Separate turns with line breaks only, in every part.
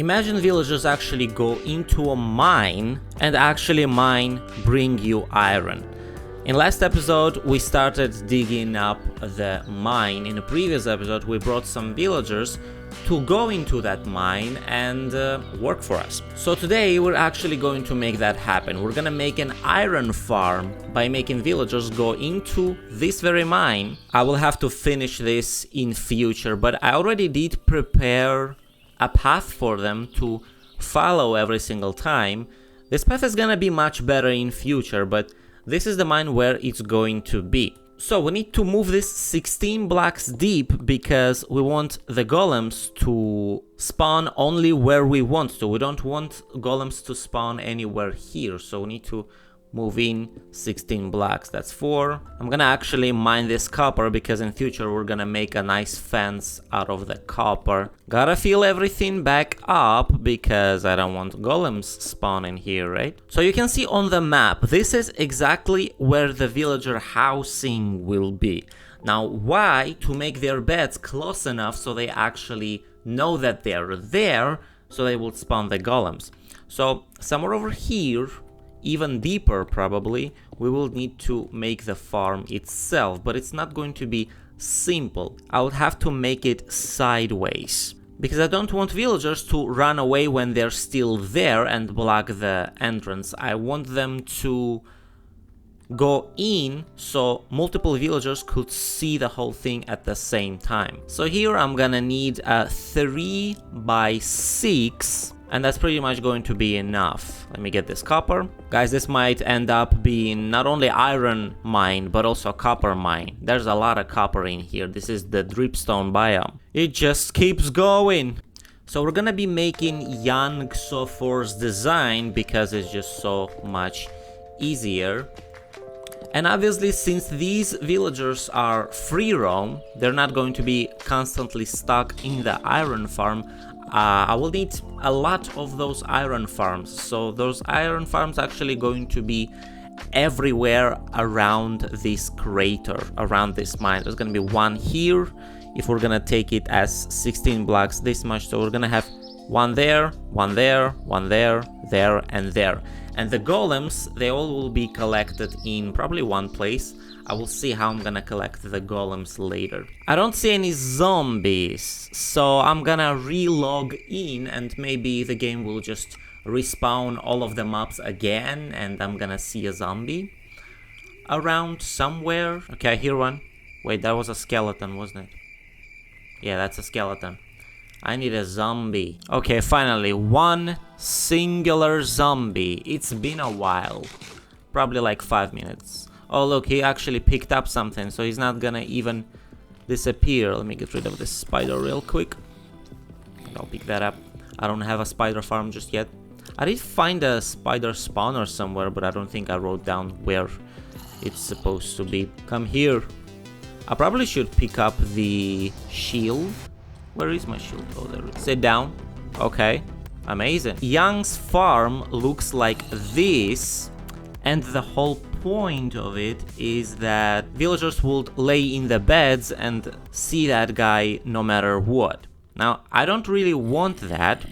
Imagine villagers actually go into a mine and actually mine bring you iron. In last episode, we started digging up the mine. In a previous episode, we brought some villagers to go into that mine and work for us. So today, we're actually going to make that happen. We're gonna make an iron farm by making villagers go into this very mine. I will have to finish this in future, but I already did prepare a path for them to follow every single time. This path is gonna be much better in future, but this is the mine where it's going to be. So we need to move this 16 blocks deep because we want the golems to spawn only where we want to. We don't want golems to spawn anywhere here, so we need to move in 16 blocks. That's 4. I'm gonna actually mine this copper because in future we're gonna make a nice fence out of the copper. Gotta fill everything back up because I don't want golems spawning here, right? So you can see on the map, this is exactly where the villager housing will be. Now why? To make their beds close enough so they actually know that they're there, so they will spawn the golems. So somewhere over here, even deeper probably, we will need to make the farm itself, but it's not going to be simple. I would have to make it sideways because I don't want villagers to run away when they're still there and block the entrance. I want them to go in so multiple villagers could see the whole thing at the same time. So here I'm gonna need a 3 by 6, and that's pretty much going to be enough. Let me get this copper. Guys, this might end up being not only iron mine, but also copper mine. There's a lot of copper in here. This is the dripstone biome. It just keeps going. So we're gonna be making Young Xofor's design because it's just so much easier. And obviously, since these villagers are free roam, they're not going to be constantly stuck in the iron farm. I will need a lot of those iron farms. So those iron farms actually going to be everywhere around this crater, around this mine. There's gonna be one here, if we're gonna take it as 16 blocks this much. So we're gonna have one there, one there, one there, there, and there. And the golems, they all will be collected in probably one place. I will see how I'm gonna collect the golems later. I don't see any zombies, so I'm gonna re-log in and maybe the game will just respawn all of the mobs again and I'm gonna see a zombie around somewhere. Okay, I hear one. Wait, that was a skeleton, wasn't it? Yeah, that's a skeleton. I need a zombie. Okay, finally, one singular zombie. It's been a while. Probably like 5 minutes. Oh, look, he actually picked up something, so he's not gonna even disappear. Let me get rid of this spider real quick. I'll pick that up. I don't have a spider farm just yet. I did find a spider spawner somewhere, but I don't think I wrote down where it's supposed to be. Come here. I probably should pick up the shield. Where is my shield? Oh, there it is. Sit down. Okay. Amazing. Young's farm looks like this, and the whole point of it is that villagers would lay in the beds and see that guy no matter what. Now, I don't really want that.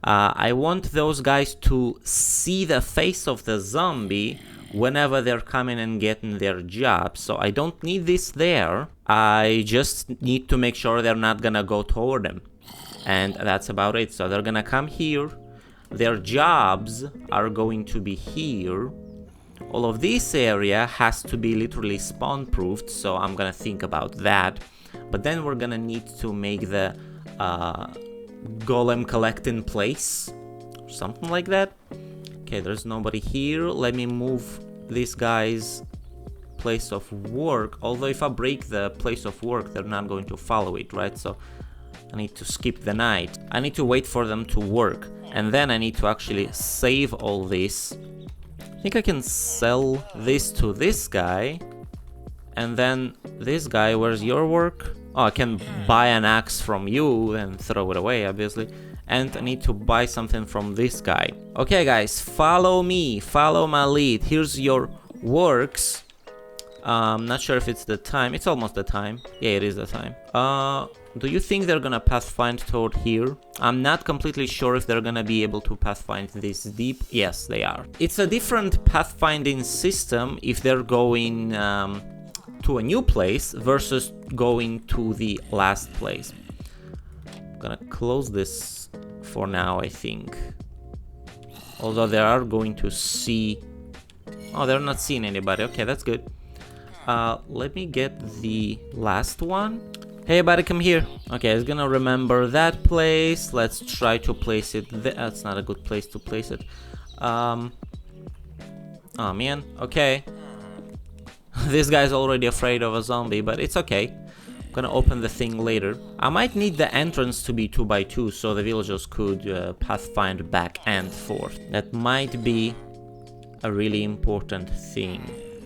I want those guys to see the face of the zombie whenever they're coming and getting their job. So I don't need this there. I just need to make sure they're not gonna go toward them. And that's about it. So they're gonna come here. Their jobs are going to be here. All of this area has to be literally spawn proofed, so I'm gonna think about that. But then we're gonna need to make the golem collecting place, or something like that. Okay, there's nobody here. Let me move this guy's place of work. Although if I break the place of work, they're not going to follow it, right? So I need to skip the night. I need to wait for them to work. And then I need to actually save all this. I think I can sell this to this guy. And then this guy, where's your work? Oh, I can buy an axe from you and throw it away, obviously. And I need to buy something from this guy. Okay, guys, follow me. Follow my lead. Here's your works. Not sure if it's the time. It's almost the time. Yeah, it is the time. Do you think they're gonna pathfind toward here? I'm not completely sure if they're gonna be able to pathfind this deep. Yes, they are. It's a different pathfinding system if they're going to a new place versus going to the last place. I'm gonna close this for now, I think. Although they are going to see... Oh, they're not seeing anybody. Okay, that's good. Let me get the last one. Hey buddy, come here. Okay, it's gonna remember that place. Let's try to place it there. That's not a good place to place it. Oh man, okay. This guy's already afraid of a zombie, but it's okay. I'm gonna open the thing later. I might need the entrance to be 2x2 so the villagers could pathfind back and forth. That might be a really important thing.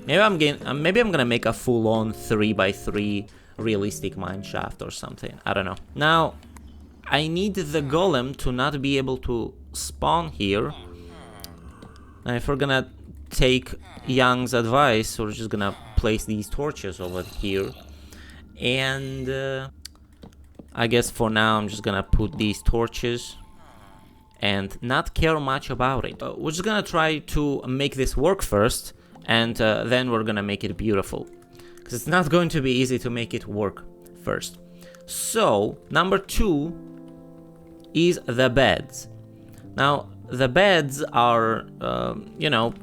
Maybe I'm gonna make a full-on 3x3 realistic mineshaft or something. I don't know. Now, I need the golem to not be able to spawn here. And if we're gonna take Young's advice, we're just gonna place these torches over here. And I guess for now I'm just gonna put these torches and not care much about it. We're just gonna try to make this work first, and then we're gonna make it beautiful. It's not going to be easy to make it work first. So, number 2 is the beds. Now, the beds are, you know,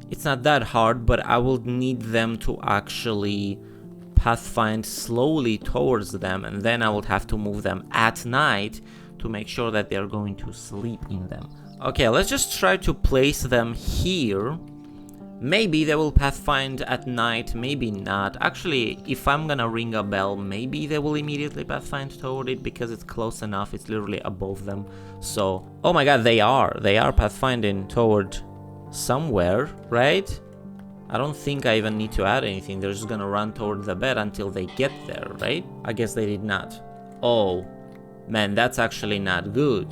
it's not that hard, but I will need them to actually pathfind slowly towards them, and then I will have to move them at night to make sure that they're going to sleep in them. Okay, let's just try to place them here. Maybe they will pathfind at night, maybe not. Actually, if I'm gonna ring a bell, maybe they will immediately pathfind toward it because it's close enough, it's literally above them. So, oh my god, they are pathfinding toward somewhere, right? I don't think I even need to add anything. They're just gonna run toward the bed until they get there, right? I guess they did not. Oh, man, that's actually not good.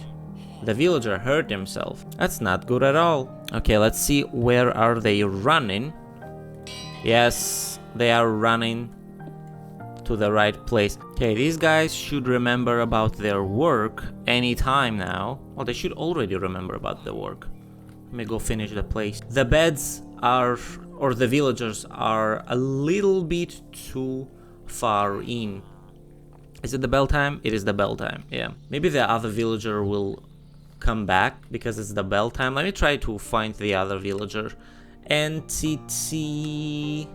The villager hurt himself. That's not good at all. Okay, let's see, where are they running? Yes, they are running to the right place. Okay, these guys should remember about their work anytime now. Well, they should already remember about the work. Let me go finish the place. The beds are, or the villagers are a little bit too far in. Is it the bell time? It is the bell time, yeah. Maybe the other villager will come back because it's the bell time. Let me try to find the other villager. Entity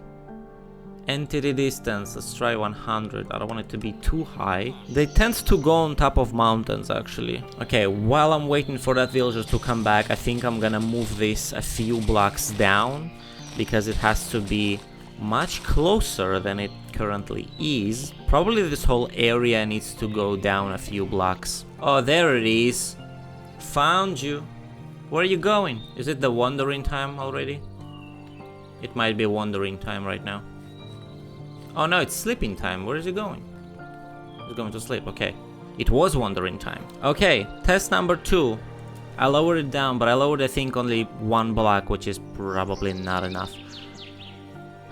distance. Let's try 100. I don't want it to be too high. They tend to go on top of mountains, actually. Okay, while I'm waiting for that villager to come back, I think I'm gonna move this a few blocks down because it has to be much closer than it currently is. Probably this whole area needs to go down a few blocks. Oh, there it is. Found you. Where are you going? Is it the wandering time already? It might be wandering time right now. Oh no, it's sleeping time. Where is he going? He's going to sleep, okay. It was wandering time. Okay, test number 2. I lowered it down, but I lowered, I think, only 1 block, which is probably not enough.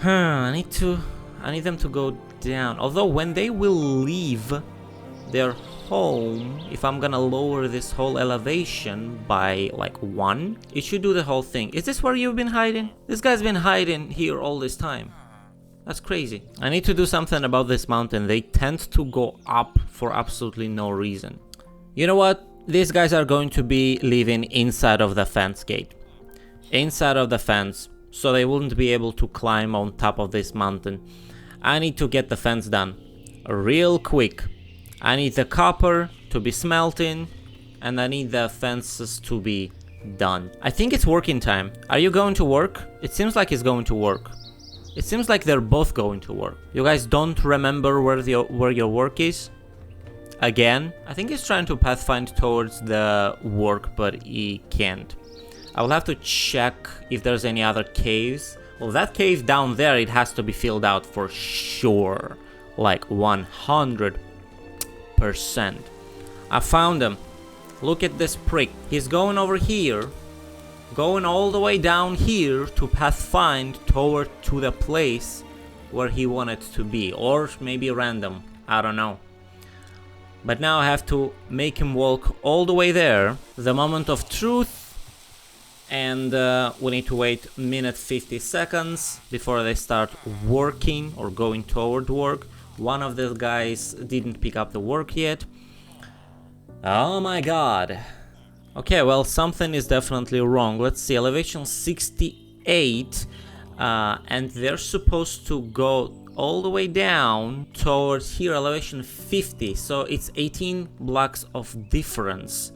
I need them to go down. Although when they will leave their home, if I'm gonna lower this whole elevation by like 1, it should do the whole thing. Is this where you've been hiding? This guy's been hiding here all this time. That's crazy. I need to do something about this mountain. They tend to go up for absolutely no reason. You know what? These guys are going to be living inside of the fence gate. Inside of the fence, so they wouldn't be able to climb on top of this mountain. I need to get the fence done real quick. I need the copper to be smelting, and I need the fences to be done. I think it's working time. Are you going to work? It seems like it's going to work. It seems like they're both going to work. You guys don't remember where your work is? Again? I think he's trying to pathfind towards the work, but he can't. I will have to check if there's any other caves. Well, that cave down there, it has to be filled out for sure. Like 100%. I found him. Look at this prick. He's going over here. Going all the way down here to pathfind toward to the place where he wanted to be. Or maybe random. I don't know. But now I have to make him walk all the way there. The moment of truth. And we need to wait a minute 50 seconds before they start working or going toward work. One of the guys didn't pick up the work yet. Oh my god. Okay, well, something is definitely wrong. Let's see, elevation 68, and they're supposed to go all the way down towards here, elevation 50. So it's 18 blocks of difference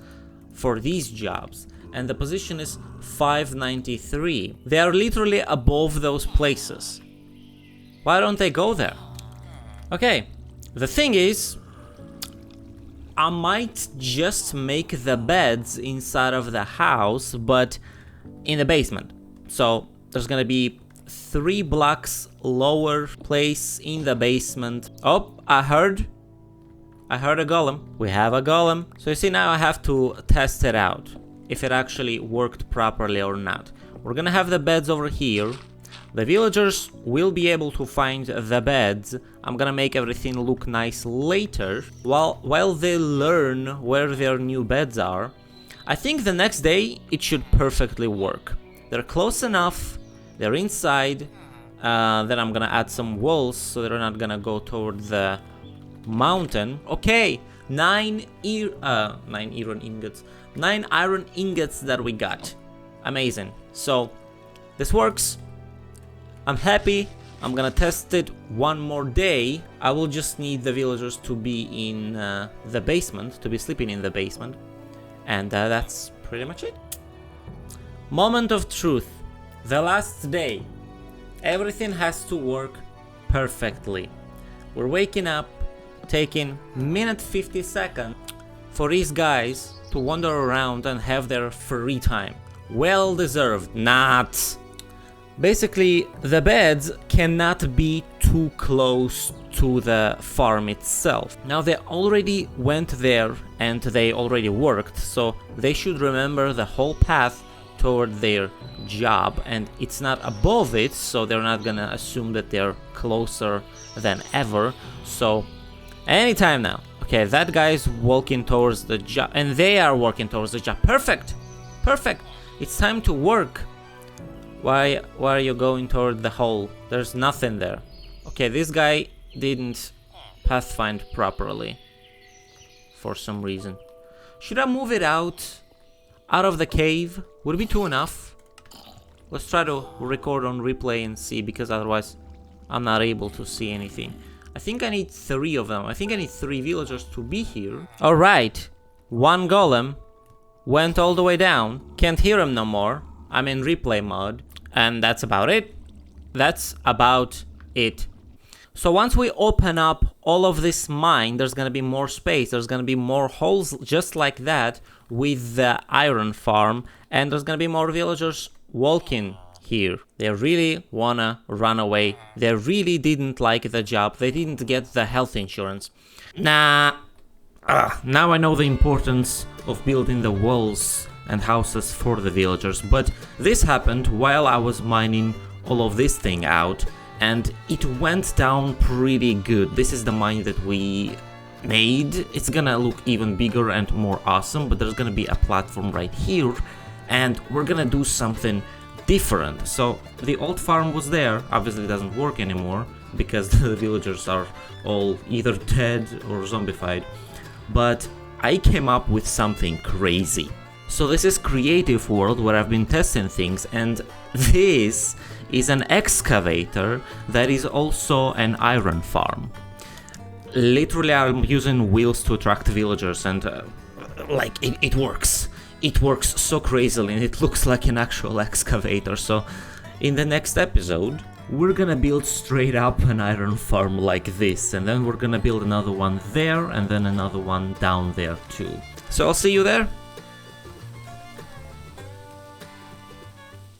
for these jobs. And the position is 593. They are literally above those places. Why don't they go there? Okay, the thing is, I might just make the beds inside of the house, but in the basement. So there's gonna be 3 blocks lower place in the basement. Oh, I heard a golem. We have a golem. So you see, now I have to test it out, if it actually worked properly or not. We're gonna have the beds over here. The villagers will be able to find the beds. I'm gonna make everything look nice later, while they learn where their new beds are. I think the next day it should perfectly work. They're close enough, they're inside, then I'm gonna add some walls so they're not gonna go toward the mountain. Okay, 9 iron ingots that we got. Amazing. So this works. I'm happy. I'm gonna test it one more day. I will just need the villagers to be in the basement, to be sleeping in the basement. And that's pretty much it. Moment of truth. The last day. Everything has to work perfectly. We're waking up, taking minute 50 seconds for these guys to wander around and have their free time. Well deserved. Not. Basically, the beds cannot be too close to the farm itself. Now they already went there and they already worked, so they should remember the whole path toward their job, and it's not above it, so they're not gonna assume that they're closer than ever. So anytime now. Okay, that guy's walking towards the job, and they are working towards the job. Perfect. It's time to work. Why are you going toward the hole? There's nothing there. Okay, this guy didn't pathfind properly for some reason. Should I move it out of the cave? Would it be too enough? Let's try to record on replay and see, because otherwise I'm not able to see anything. I think I need 3 of them. I think I need 3 villagers to be here. Alright, 1 golem went all the way down. Can't hear him no more. I'm in replay mode. And that's about it. So once we open up all of this mine, there's gonna be more space. There's gonna be more holes just like that with the iron farm. And there's gonna be more villagers walking here. They really wanna run away. They really didn't like the job. They didn't get the health insurance. Now I know the importance of building the walls and houses for the villagers, but this happened while I was mining all of this thing out, and it went down pretty good. This is the mine that we made. It's gonna look even bigger and more awesome, but there's gonna be a platform right here, and we're gonna do something different. So the old farm was there, obviously it doesn't work anymore because the villagers are all either dead or zombified, but I came up with something crazy. So this is Creative World, where I've been testing things, and this is an excavator that is also an iron farm. Literally, I'm using wheels to attract villagers, and it works. It works so crazily, and it looks like an actual excavator. So in the next episode, we're gonna build straight up an iron farm like this, and then we're gonna build another one there, and then another one down there too. So I'll see you there.